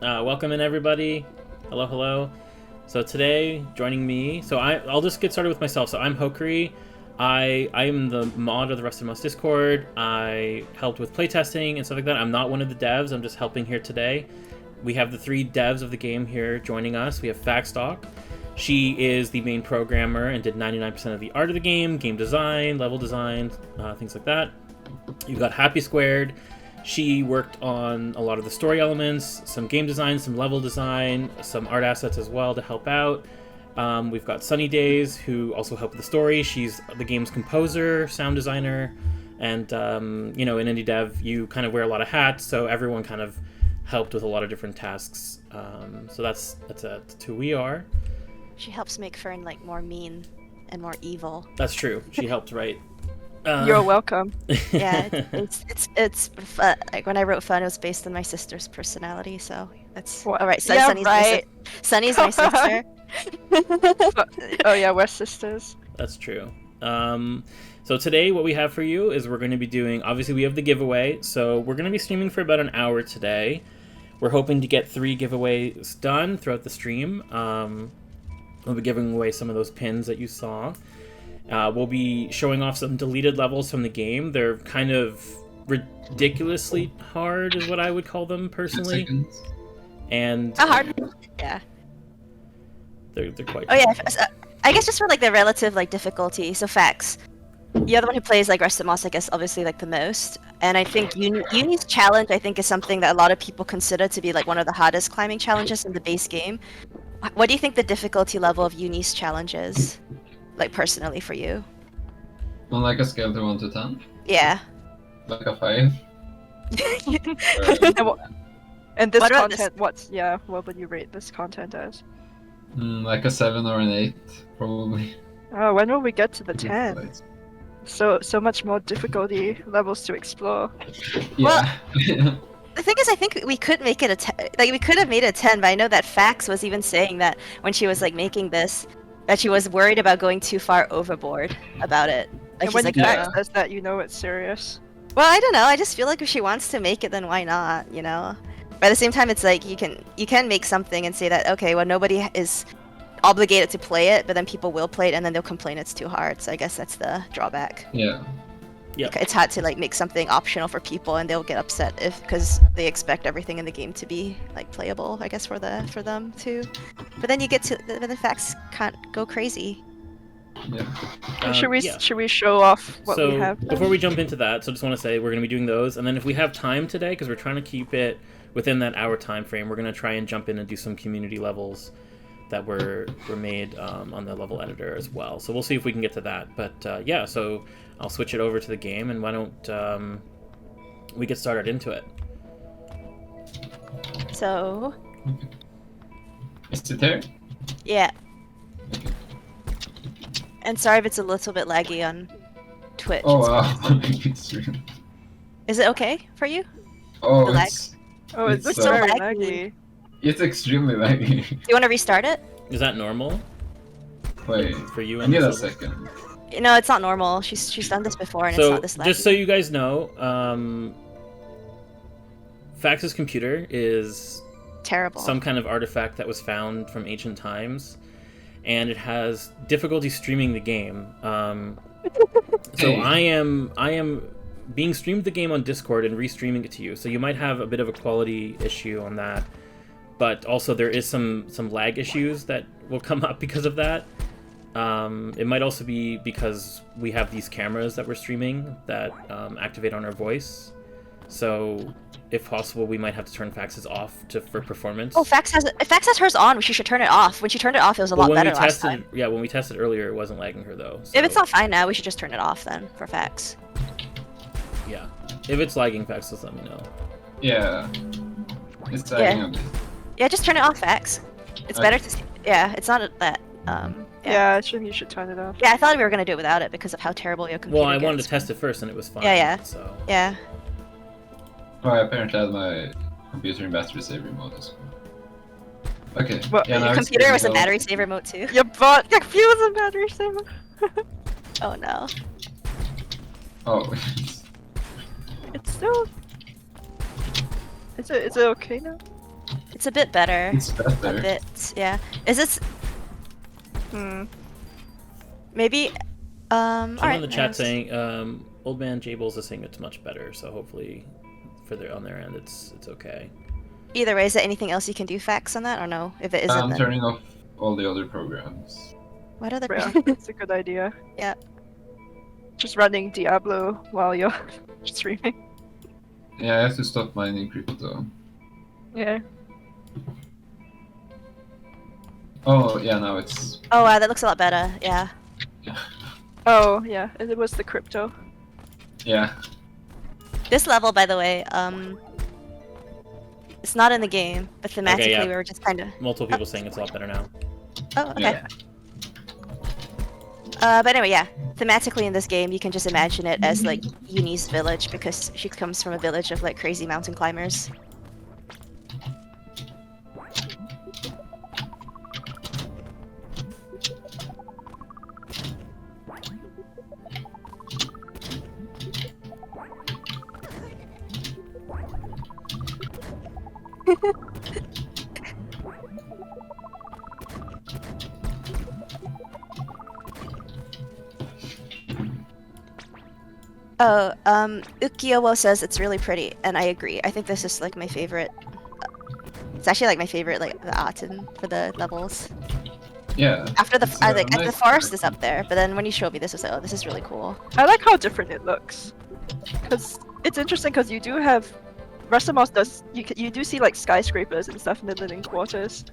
Welcome in, everybody. Hello, hello. So today, joining me, I'll just get started with myself. So I'm Hokuri. I am the mod of the Rust and Most Discord. I helped with playtesting and stuff like that. I'm not one of the devs. I'm just helping here today. We have the three devs of the game here joining us. We have Faxdoc. She is the main programmer and did 99% of the art of the game design, level design, things like that. You've got Happy Squared. She worked on a lot of the story elements, some game design, some level design, some art assets as well to help out. We've got Sunny Days, who also helped with the story. She's the game's composer, sound designer, and in indie dev, you kind of wear a lot of hats, so everyone kind of helped with a lot of different tasks. So that's who we are. She helps make Fern more mean and more evil. That's true. She helped write. You're welcome. Yeah, it's like when I wrote Fun, it was based on my sister's personality, so that's all right. So yeah, Sunny's my sister. Oh yeah, we're sisters. That's true. So today what we have for you is we're going to be doing, obviously we have the giveaway, so we're going to be streaming for about an hour today. We're hoping to get 3 giveaways done throughout the stream. We'll be giving away some of those pins that you saw. We'll be showing off some deleted levels from the game. They're kind of ridiculously hard, is what I would call them personally. And hard, yeah. They're quite. Oh hard. Yeah, I guess just for the relative difficulty. So Fax, you're the one who plays Rust and Moss, I guess, obviously the most. And I think Juni's challenge, I think, is something that a lot of people consider to be one of the hardest climbing challenges in the base game. What do you think the difficulty level of Juni's challenge is? Personally for you? On a scale to 1 to 10? Yeah. Like a 5? And this content, what would you rate this content as? Like a 7 or an 8, probably. Oh, when will we get to the 10? So much more difficulty levels to explore. Yeah. Well, the thing is, I think we could make it a 10. We could have made it a 10, but I know that Fax was even saying that when she was making this, that she was worried about going too far overboard about it. And when Fax says that, you know it's serious. Well, I don't know. I just feel if she wants to make it, then why not? You know. But at the same time, it's you can make something and say that okay, well nobody is obligated to play it, but then people will play it and then they'll complain it's too hard. So I guess that's the drawback. Yeah. Yeah. It's hard to make something optional for people, and they'll get upset because they expect everything in the game to be playable. I guess for them too. But then you get to the Fax can't go crazy. Yeah. Should we show off what we have? Before we jump into that, so I just want to say we're going to be doing those, and then if we have time today, because we're trying to keep it within that hour time frame, we're going to try and jump in and do some community levels that were made on the level editor as well. So we'll see if we can get to that. But yeah, so I'll switch it over to the game, and why don't we get started into it? So. Is it there? Yeah. Okay. And sorry if it's a little bit laggy on Twitch. Oh wow. Is it okay for you? Oh, it's it's so very laggy. laggy. It's extremely laggy. Do you want to restart it? Is that normal? Wait, for you? I need a second. No, it's not normal. She's done this before, and it's not this laggy. Just so you guys know, Fax's computer is terrible. Some kind of artifact that was found from ancient times, and it has difficulty streaming the game. So I am being streamed the game on Discord and restreaming it to you. So you might have a bit of a quality issue on that, but also there is some lag issues that will come up because of that. It might also be because we have these cameras that we're streaming that activate on our voice. So if possible, we might have to turn Fax's off for performance. Oh, Fax has hers on. She should turn it off. When she turned it off, it was a lot better last time. Yeah, when we tested earlier, it wasn't lagging her though. So. If it's not fine now, we should just turn it off then for Fax. Yeah, if it's lagging, Fax, just let me know. Yeah. It's lagging a bit. Yeah, just turn it off, Fax. It's better to. Yeah, it's not that. Yeah, you should turn it off. Yeah, I thought we were gonna do it without it because of how terrible your computer Well, I wanted gets. to test it first, and it was fine. Yeah. So. Yeah. Oh, I apparently had my computer in battery saver mode as well. Okay. What, yeah, Your computer was in battery saver mode too. Your computer was in battery saver. Oh no. Oh. It's still. Is it okay now? It's a bit better. It's better. A bit, yeah. Is this maybe? Someone Alright. in the chat saying, Old Man Jables is saying it's much better, so hopefully on their end it's okay. Either way, is there anything else you can do Fax on that or no? If it isn't, I'm then turning off all the other programs. what other? Yeah, that's a good idea. Yeah. Just running Diablo while you're streaming. Yeah, I have to stop mining crypto. Yeah. Oh, yeah, now it's... Oh wow, that looks a lot better. Yeah. Oh, yeah, it was the crypto. Yeah. This level, by the way, it's not in the game, but thematically yeah. we were just kind of. Multiple people saying it's a lot better now. Oh, okay. Yeah. But anyway, yeah. Thematically in this game, you can just imagine it as like Juni's village because she comes from a village of like crazy mountain climbers. Oh, Ukiyowo says it's really pretty, and I agree. I think this is like my favorite. It's actually like my favorite, like the art for the levels. Yeah. After the, It's, I think nice the forest is up there, but then when you showed me this, I was like, oh, this is really cool. I like how different it looks. Because it's interesting because you do have... Rusamos does... You do see like skyscrapers and stuff in the living quarters.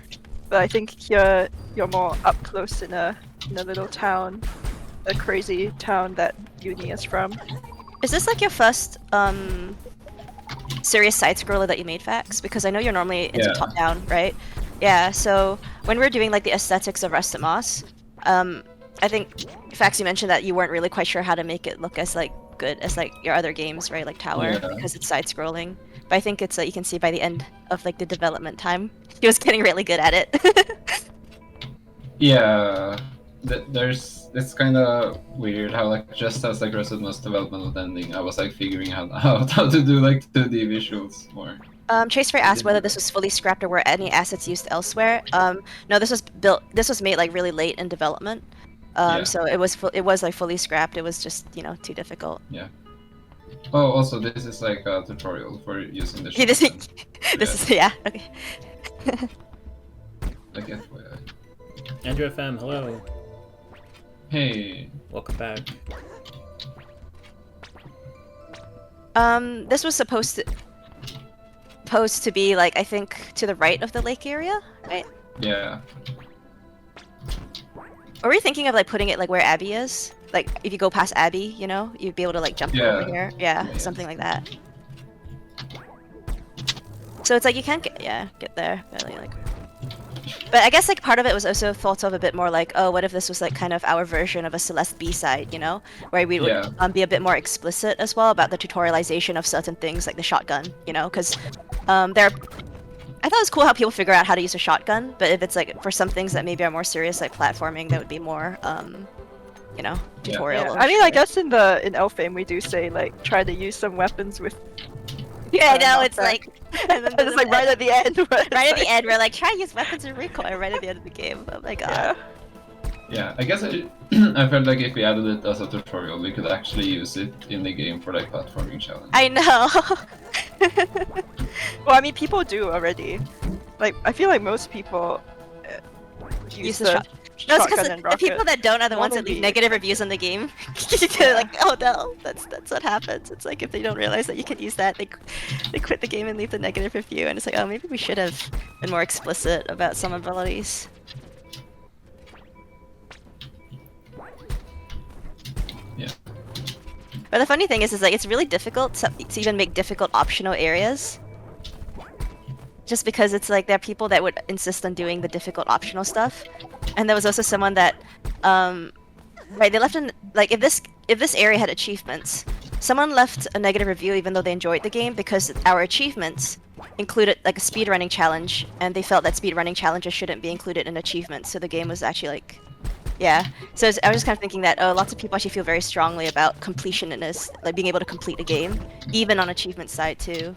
But I think here you're more up close in a little town. A crazy town that Juni is from. Is this like your first serious side scroller that you made, Fax? Because I know you're normally into Yeah. top down, right? Yeah. So when we're doing like the aesthetics of Rusted Moss, I think Fax, you mentioned that you weren't really quite sure how to make it look as like good as like your other games, right? Like Tower, Yeah. because it's side scrolling. But I think it's you can see by the end of like the development time, he was getting really good at it. Yeah. It's kind of weird how like just as like Rusted Moss development was ending, I was like figuring out how to do like 2D visuals more. Chaseray asked whether this was fully scrapped or were any assets used elsewhere. No, this was built. This was made like really late in development. Yeah. So it was like fully scrapped. It was just too difficult. Yeah. Oh, also this is like a tutorial for using the Okay, this shotgun. this is yeah. Okay. Like FYI. Andrew FM, hello. Hey. Welcome back. This was supposed to be like I think to the right of the lake area, right? Yeah. Or were you thinking of like putting it like where Abby is? Like if you go past Abby, you'd be able to like jump Yeah. over here. Yeah, Yeah. something like that. So it's like you can't get there, but I guess like part of it was also thought of a bit more like, oh, what if this was like kind of our version of a Celeste B-side, where we would Yeah. be a bit more explicit as well about the tutorialization of certain things like the shotgun, because I thought it was cool how people figure out how to use a shotgun, but if it's like for some things that maybe are more serious like platforming, that would be more tutorial. Yeah. I mean, I guess in Elfame we do say like try to use some weapons with. Yeah, I know, not it's that. like and then It's like right at the end. right at the end we're like try to use weapons and recoil right at the end of the game. Oh my god. Yeah. Yeah, I guess I felt like if we added it as a tutorial, we could actually use it in the game for like platforming challenge. I know. Well, I mean, people do already. Like, I feel like most people use the No, it's because shotgun and the rocket. people that don't are the ones that Normally- leave negative reviews on the game. They're like, oh no, that's what happens. It's like if they don't realize that you can use that, they quit the game and leave the negative review. And it's like, oh, maybe we should have been more explicit about some abilities. Yeah. But the funny thing is like it's really difficult to even make difficult optional areas. Just because it's like there are people that would insist on doing the difficult optional stuff, and there was also someone that, right? They left like if this area had achievements, someone left a negative review even though they enjoyed the game because our achievements included like a speedrunning challenge, and they felt that speedrunning challenges shouldn't be included in achievements. So the game was actually like, Yeah. So I was just kind of thinking that lots of people actually feel very strongly about completionness, like being able to complete a game, even on achievement side too.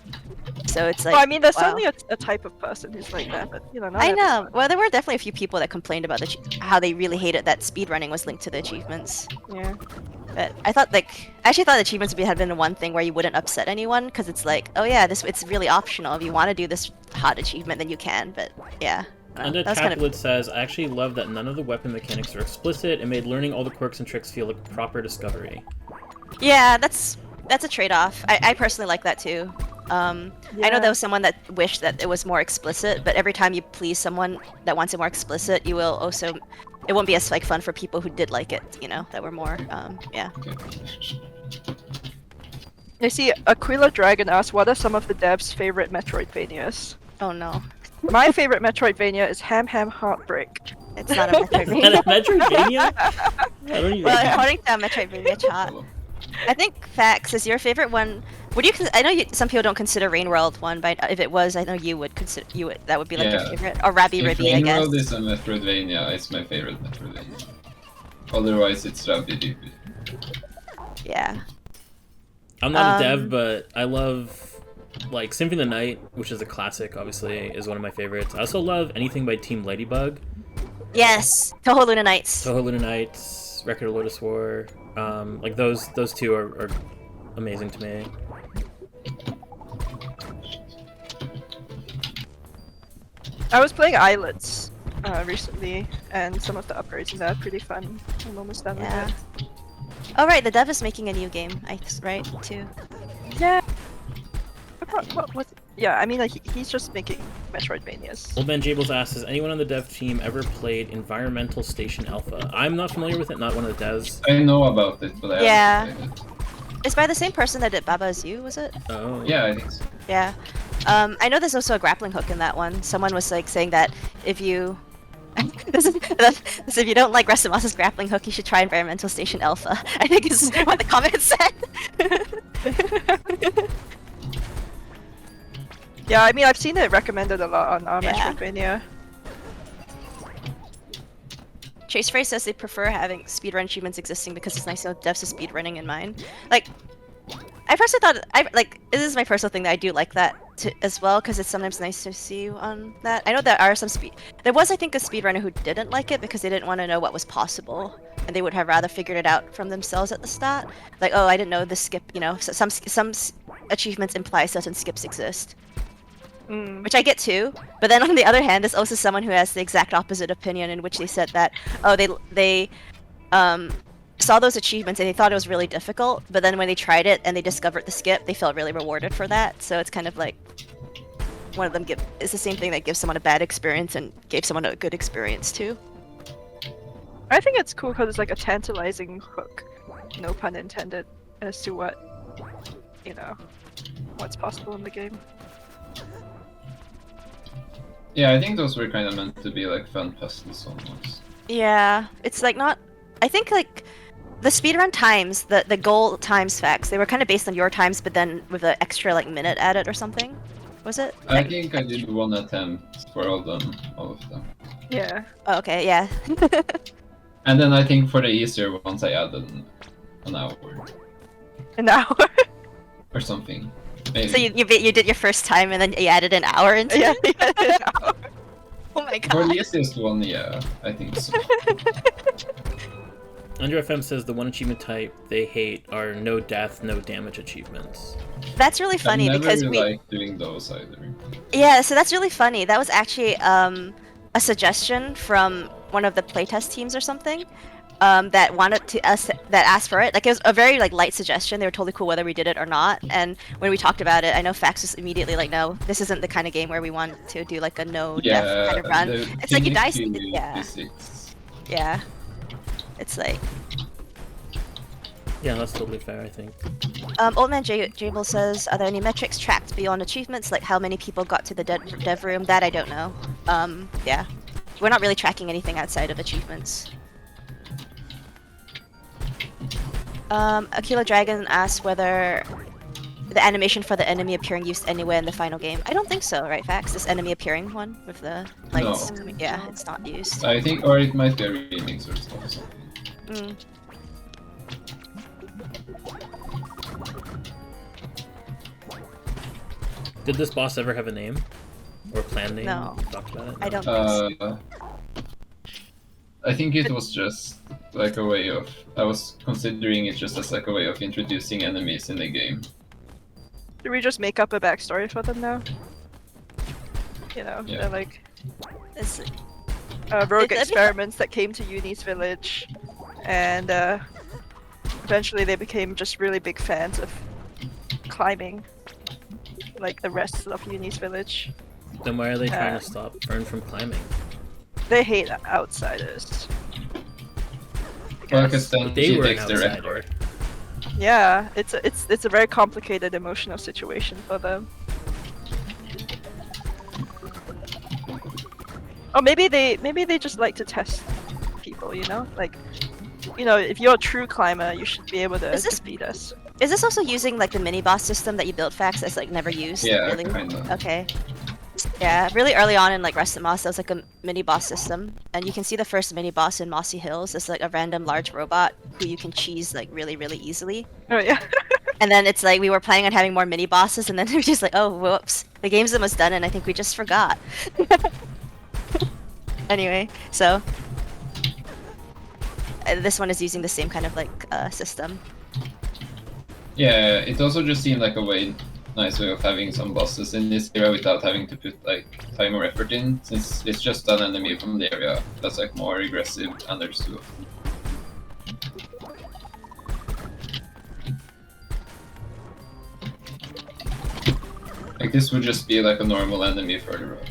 So it's like. Well, I mean, there's wow. certainly a type of person who's like that, but you know, not I know. everyone. Well, there were definitely a few people that complained about how they really hated that speedrunning was linked to the achievements. Yeah. But I actually thought achievements had been one thing where you wouldn't upset anyone, because it's like, oh yeah, it's really optional. If you want to do this hot achievement, then you can. But yeah. Under That's Capulet kind of... says, I actually love that none of the weapon mechanics are explicit. It made learning all the quirks and tricks feel like proper discovery. Yeah, that's a trade-off. I personally like that too. I know there was someone that wished that it was more explicit, but every time you please someone that wants it more explicit, you will also... It won't be as like fun for people who did like it, you know, that were more, yeah. You see, Aquila Dragon asks, what are some of the devs' favorite Metroidvanias? Oh no. My favorite Metroidvania is Ham Ham Heartbreak. It's not a Is that a Metroidvania. Metroidvania? I don't even Well, according to Metroidvania chat, I think Fax is your favorite one. Would you? I know some people don't consider Rain World one, but if it was, I know you would consider that would be like your favorite, or Rabby If Ribby, I guess. Rain World is a Metroidvania, it's my favorite Metroidvania. Otherwise, it's Rabby Ribby. Yeah. I'm not a dev, but I love like Symphony of the Night, which is a classic, obviously, is one of my favorites. I also love anything by Team Ladybug. Yes, Toho Luna Nights. Toho Luna Nights, Record of Lotus War, like those two are amazing to me. I was playing Islets recently, and some of the upgrades in that are pretty fun. I'm almost done with Yeah. it. Oh right, the dev is making a new game, right? Too. Yeah. What was it? Yeah, I mean, like, he's just making Metroidvanias. Old Man Jables asks, has anyone on the dev team ever played Environmental Station Alpha? I'm not familiar with it, not one of the devs. I know about it, but I haven't played it. It's by the same person that did Baba Is You, was it? Oh. Yeah, I think so. Yeah. I know there's also a grappling hook in that one. Someone was like saying that if you if you don't like Restamoss's grappling hook, you should try Environmental Station Alpha. I think is what the comment said. Yeah, I mean, I've seen it recommended a lot on Yeah. Metroidvania. Chase Frey says they prefer having speedrun achievements existing because it's nice to know devs to speedrunning in mind. Like, I personally thought, this is my personal thing that I do like that as well, because it's sometimes nice to see you on that. I know there are some there was, I think, a speedrunner who didn't like it because they didn't want to know what was possible, and they would have rather figured it out from themselves at the start. Like, oh, I didn't know the skip, you know, some achievements imply certain skips exist. Which I get too, but then on the other hand, there's also someone who has the exact opposite opinion, in which they said that, oh, they saw those achievements and they thought it was really difficult, but then when they tried it and they discovered the skip, they felt really rewarded for that. So it's kind of like one of them it's the same thing that gives someone a bad experience and gave someone a good experience too. I think it's cool because it's like a tantalizing hook, no pun intended, as to what, you know, what's possible in the game. Yeah, I think those were kind of meant to be like fun puzzles almost. Yeah, it's like not. I think like the speedrun times, the goal times facts, they were kind of based on your times, but then with an extra like minute added or something. Was it? I think I did one attempt for all of them. Yeah. Oh, okay, yeah. And then I think for the easier ones I added an hour An hour. or something. Maybe. So you did your first time and then you added an hour into Yeah, it? an hour. Oh my For god. the easiest one, yeah, I think so. Andrew FM says the one achievement type they hate are no death, no damage achievements. That's really funny I never because really we like doing those either. Yeah, so that's really funny. That was actually a suggestion from one of the playtest teams or something. That wanted to that asked for it. Like, it was a very like light suggestion. They were totally cool whether we did it or not. And when we talked about it, I know Fax was immediately like, "No, this isn't the kind of game where we want to do like a no death kind of run." It's like you die. Yeah, yeah. It's like Yeah, that's totally fair, I think. Old Man Jable says, "Are there any metrics tracked beyond achievements? Like how many people got to the dev room?" That I don't know. Yeah, we're not really tracking anything outside of achievements. Aquila Dragon asks whether the animation for the enemy appearing used anywhere in the final game? I don't think so, right, Fax? This enemy appearing one with the lights? No. Coming, yeah, it's not used. I think, or it might be a remix or something. Mm. Did this boss ever have a name? Or plan name? No. Talked about it? I don't think so. I think it was just like a way of. I was considering it just as like a way of introducing enemies in the game. Do we just make up a backstory for them now? You know, Yeah. they're like It's, rogue It'd be experiments that came to Juni's village, and eventually they became just really big fans of climbing, like the rest of Juni's village. Then why are they trying to stop Fern from climbing? They hate outsiders. Well, because then They she were an takes the outsider. record. Yeah, it's a very complicated emotional situation for them. Or maybe they just like to test people, you know? Like, you know, if you're a true climber, you should be able to Is this- defeat us. is this also using like the mini boss system that you built, Fax, that's like never used? Yeah, really? kinda. Okay. Yeah, really early on in like Rest of Moss, there was like a mini boss system, and you can see the first mini boss in Mossy Hills. It's like a random large robot who you can cheese like really easily. Oh yeah. And then it's like we were planning on having more mini bosses, and then we're just like, oh whoops, the game's almost done, and I think we just forgot. Anyway, so this one is using the same kind of like system. Yeah, it also just seemed like a nice way of having some bosses in this area without having to put like time or effort in, since it's just an enemy from the area that's like more aggressive and there's two of them. Like this would just be like a normal enemy further up.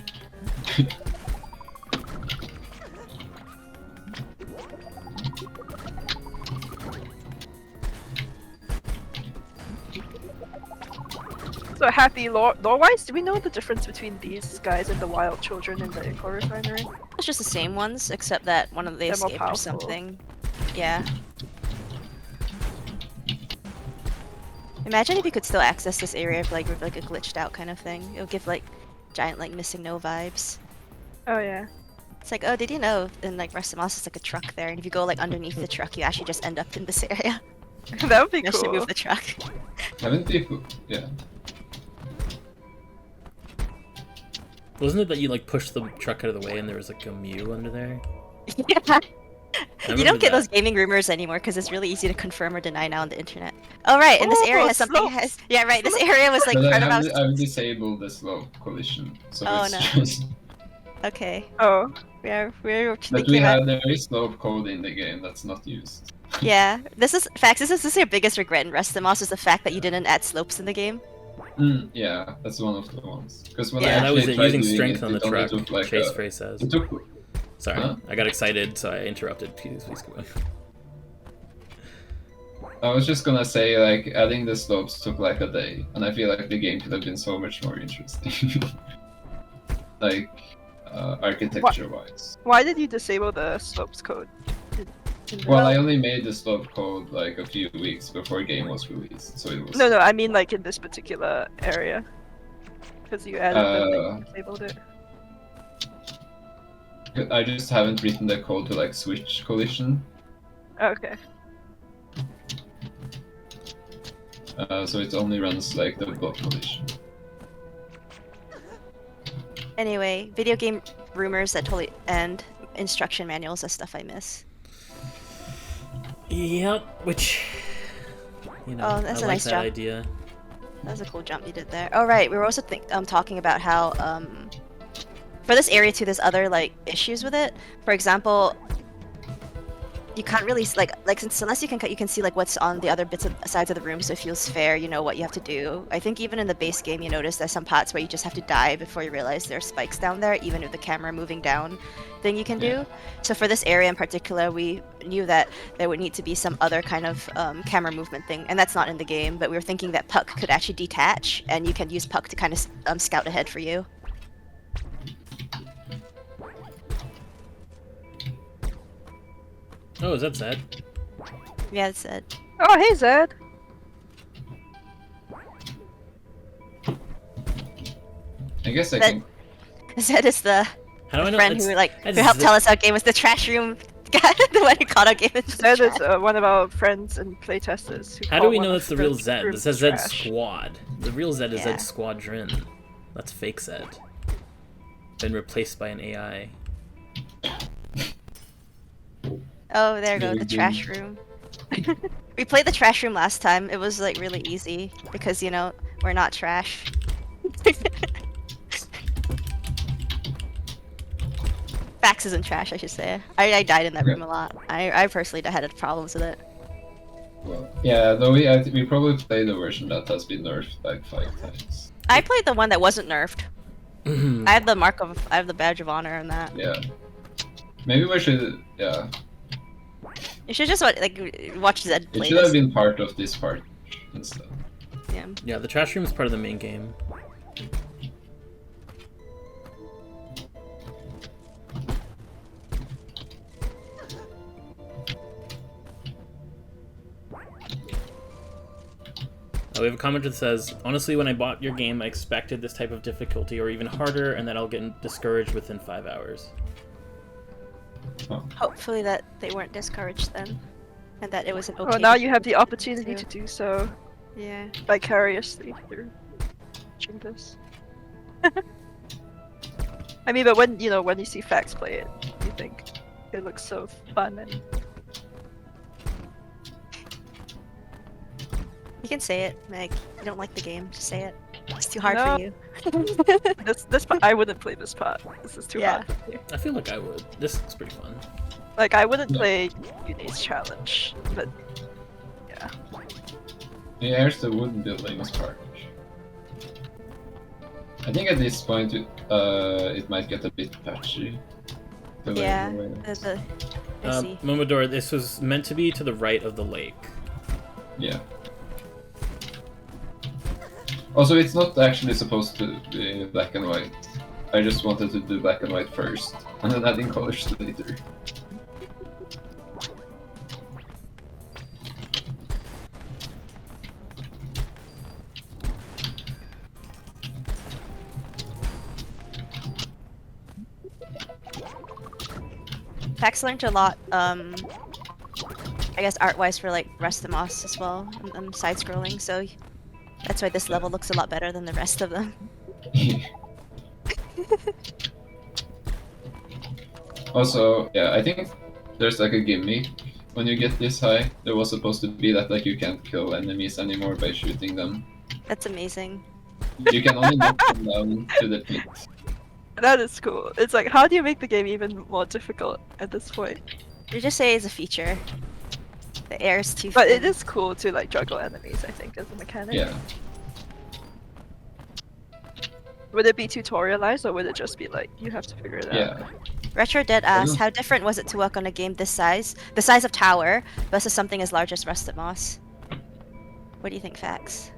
So happy lore-wise, do we know the difference between these guys and the wild children in the Eco Refinery? It's just the same ones, except that one of them They're more escaped or powerful. something. Yeah. Imagine if you could still access this area like with like a glitched out kind of thing. It would give like giant like missing no vibes. Oh yeah. It's like, oh, did you know in like Rest of Moss there's like a truck there, and if you go like underneath the truck, you actually just end up in this area. That would be You actually cool. move the truck. Haven't people? Yeah. Wasn't it that you like pushed the truck out of the way and there was like a Mew under there? Yeah. I You remember don't get that. those gaming rumors anymore because it's really easy to confirm or deny now on the internet. Oh right, and this Oh, area has something slopes. has yeah right. This area was like But part of our I've disabled the slope collision, so Oh, it's no. just okay. Oh. We're that we thinking about have there is slope code in the game that's not used. yeah. This is facts. This is your biggest regret in Rest of Moss is the fact that you didn't add slopes in the game. Yeah, that's one of the ones. Because when Yeah. That I was actually it, tried using doing strength it, on the it only truck. took like Chase Frey says. it took. Sorry, Huh? I got excited, so I interrupted. Please go on. I was just gonna say like adding the slopes took like a day, and I feel like the game could have been so much more interesting. Like architecture wise. Why did you disable the slopes code? Well, I only made the slope code like a few weeks before game was released, so it was. No, I mean like in this particular area. Because you added them and disabled it. I just haven't written the code to like switch collision, Okay. so it only runs like the block collision. Anyway, video game rumors that totally and instruction manuals is stuff I miss. Yep, which you know, Oh, that's I a like nice that job. idea. That was a cool jump you did there. Oh right, we were also talking about how for this area too, there's other like issues with it. For example, you can't really since unless you can see like what's on the other sides of the room, so it feels fair. You know what you have to do. I think even in the base game, you notice there's some parts where you just have to die before you realize there are spikes down there, even with the camera moving down thing you can do. So for this area in particular, we knew that there would need to be some other kind of camera movement thing, and that's not in the game. But we were thinking that Puck could actually detach, and you can use Puck to kind of scout ahead for you. Oh, is that sad? Yeah, that's it. Oh, hey Zed! guess I That- can. Zed is the How do I know? friend It's- who like that's who helped Zed. tell us our game was the trash room guy, the one who caught our game. Was Zed is trash. one of our friends and playtesters. Who How do call we one know of that's the real Zed? rooms This says Zed trash. Squad. The real Zed is Yeah. Zed Squadron. That's fake Zed. Been replaced by an AI. Oh, there you go, Very the good. trash room. We played the trash room last time. It was like really easy because you know we're not trash. Fax isn't trash, I should say. I died in that room a lot. I personally had problems with it. Well, yeah, though we probably play the version that has been nerfed like 5 times. I played the one that wasn't nerfed. I have the badge of honor in that. Yeah. Maybe we should. Yeah. You should just watch Zed It play should have this. been part of this part instead. Yeah. Yeah, the trash room is part of the main game. We have a comment that says, honestly, when I bought your game, I expected this type of difficulty or even harder, and that I'll get discouraged within 5 hours. Hopefully that they weren't discouraged then, and that it was an okay. Well, now you have the opportunity do. to do so Yeah. vicariously through watching this. I mean, but when you see Fax play it, you think it looks so fun and You can say it, Meg. You don't like the game, just say it. It's too hard No. for you. this part, I wouldn't play this part. This is too Yeah. hard for me. I feel like I would. This is pretty fun. Like I wouldn't No. play Juni's challenge, but yeah. Yeah, here's the wood building part. I think at this point it might get a bit patchy. The way- Yeah. the way it is. I see. Momodora, this was meant to be to the right of the lake. Yeah. Also, it's not actually supposed to be black and white. I just wanted to do black and white first, and then adding colors later. Fax learned a lot, I guess art-wise for like Rest of Moss as well, and side-scrolling, so that's why this level looks a lot better than the rest of them. Also, yeah, I think there's like a gimmick. When you get this high, there was supposed to be that like you can't kill enemies anymore by shooting them. That's amazing. You can only knock them down to the pit. That is cool. It's like, how do you make the game even more difficult at this point? You just say it's a feature. The air is too But thin. it is cool to like juggle enemies, I think, as a mechanic. Yeah. Would it be tutorialized or would it just be like, you have to figure it out? Yeah. Retro Dead asks, Mhm. how different was it to work on a game this size, the size of Tower, versus something as large as Rest of Moss? What do you think, Fax?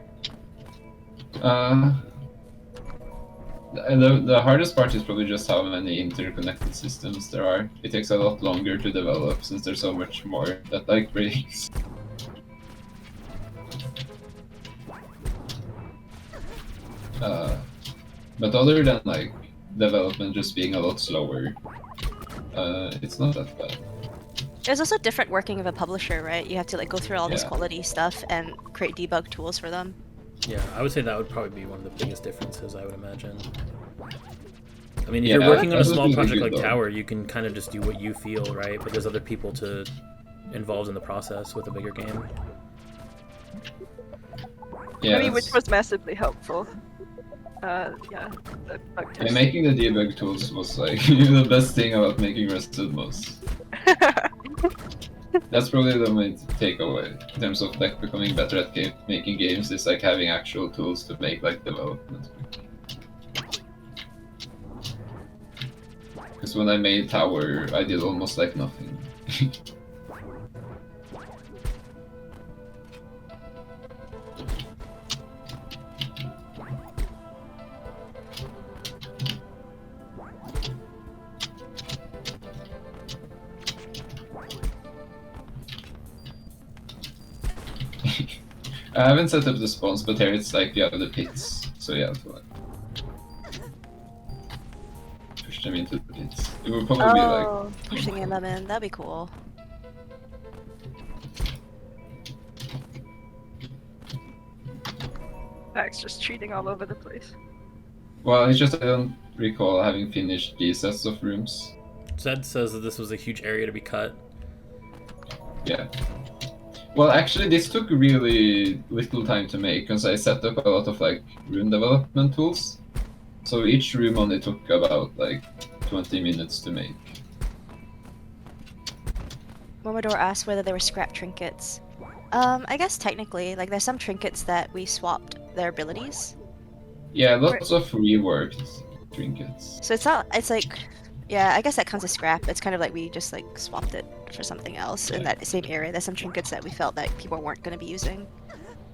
The hardest part is probably just how many interconnected systems there are. It takes a lot longer to develop since there's so much more that like breaks. But other than like development just being a lot slower, it's not that bad. There's also different working of a publisher, right? You have to like go through all this Yeah. quality stuff and create debug tools for them. Yeah, I would say that would probably be one of the biggest differences, I would imagine. I mean, if Yeah, you're working on a that would small be project good, like though. Tower, you can kind of just do what you feel, right? But there's other people to involved in the process with a bigger game. Yeah, I mean, which that's- was massively helpful. Yeah. The bug yeah, test. making the debug tools was like the best thing about making Rest of Moss. That's probably the main takeaway in terms of like becoming better at making games is like having actual tools to make like development. Because when I made Tower, I did almost like nothing. I haven't set up the spawns, but here it's like you have the pits, so yeah. them into the pits. It would probably be like Oh, pushing them in. That'd be cool. Max just cheating all over the place. well, it's just I don't recall having finished these sets of rooms. Zed says that this was a huge area to be cut. Yeah. Well, actually, this took really little time to make because I set up a lot of like room development tools. So each room only took about like 20 minutes to make. Momodor asked whether there were scrap trinkets. I guess technically, like there's some trinkets that we swapped their abilities. Yeah, lots of reworked trinkets. So it's not, it's like, yeah, I guess that counts as scrap. It's kind of like we just like swapped it for something else in that same area. There's some trinkets that we felt that people weren't going to be using.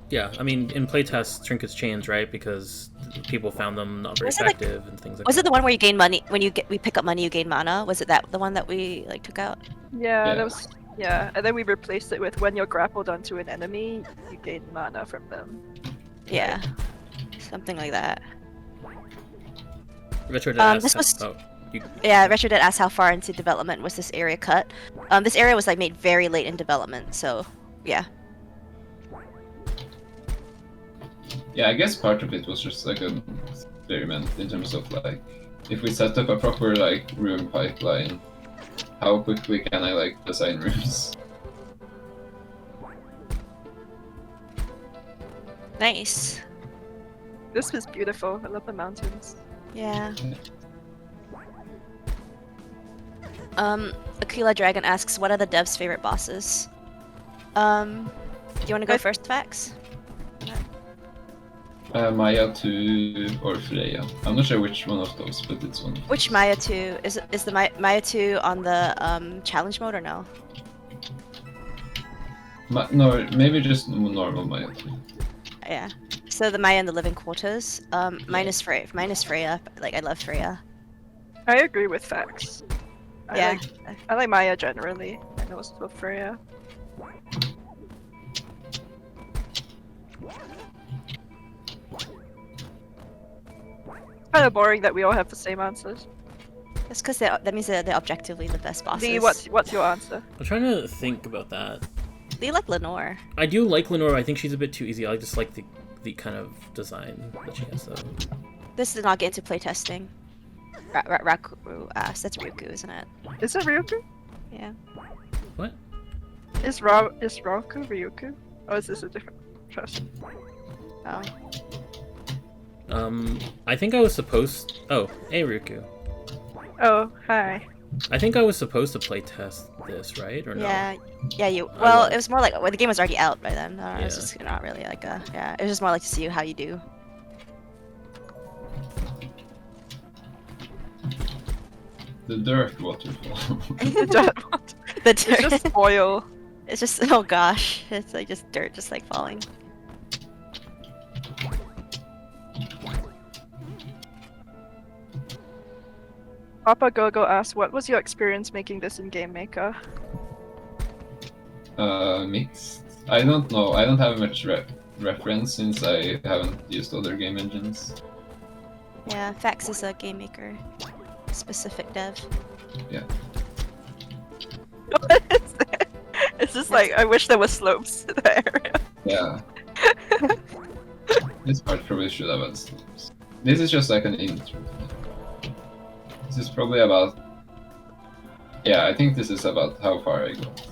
Yeah, I mean, in playtests, trinkets change, right? Because people found them not very Was it, like- effective and things like Was that. it the one where you gain money, when we pick up money, you gain mana? Was it that the one that we like took out? Yeah, Yeah. that was. Yeah, and then we replaced it with when you're grappled onto an enemy, you gain mana from them. Yeah. Something like that. Retro this was- oh, you, Yeah, Retro did ask how far into development was this area cut. This area was like made very late in development, so yeah. Yeah, I guess part of it was just like an experiment in terms of like, if we set up a proper like room pipeline, how quickly can I like design rooms? Nice. This was beautiful. I love the mountains. Yeah. Aquila Dragon asks, what are the devs' favorite bosses? Do you want to go first, Fax? Maya 2 or Freya. I'm not sure which one of those, but it's one. Which Maya 2? Is the Maya 2 on the challenge mode or no? No, maybe just normal Maya 2. Yeah. So the Maya in the living quarters. Mine is Freya. Mine is Freya. Like I love Freya. I agree with Fax. Yeah. I like Maya generally, and also Freya. Kind of boring that we all have the same answers. That's because that means they're objectively the best bosses. Lee, what's your answer? I'm trying to think about that. Do you like Lenore? I do like Lenore. I think she's a bit too easy. I just like the kind of design that she has, though. This did not get into playtesting. Raku asked. That's Ryuku, isn't it? Is it Ryuku? Yeah. What? Is Raku Ryuku? Or is this a different person? Oh. I think I was supposed... Oh, hey, Ryuku. Oh, hi. I think I was supposed to playtest this, right? Or no? Yeah. Yeah, you... I Well, was. it was more like... Well, the game was already out by then. It was Yeah. just not really like a... Yeah, it was just more like to see how you do. The dirt waterfall. The dirt one. The It's dirt. just oil. It's just... Oh gosh. It's like just dirt just like falling. Papa Gogo asked, what was your experience making this in Game Maker? Mixed. I don't know. I don't have much reference since I haven't used other game engines. Yeah, Fax is a game maker. Specific dev. Yeah. What is it? It's just like, I wish there were slopes in the area. Yeah. This part probably should have had slopes. This is just like an intro. This is probably about... Yeah, I think this is about how far I got.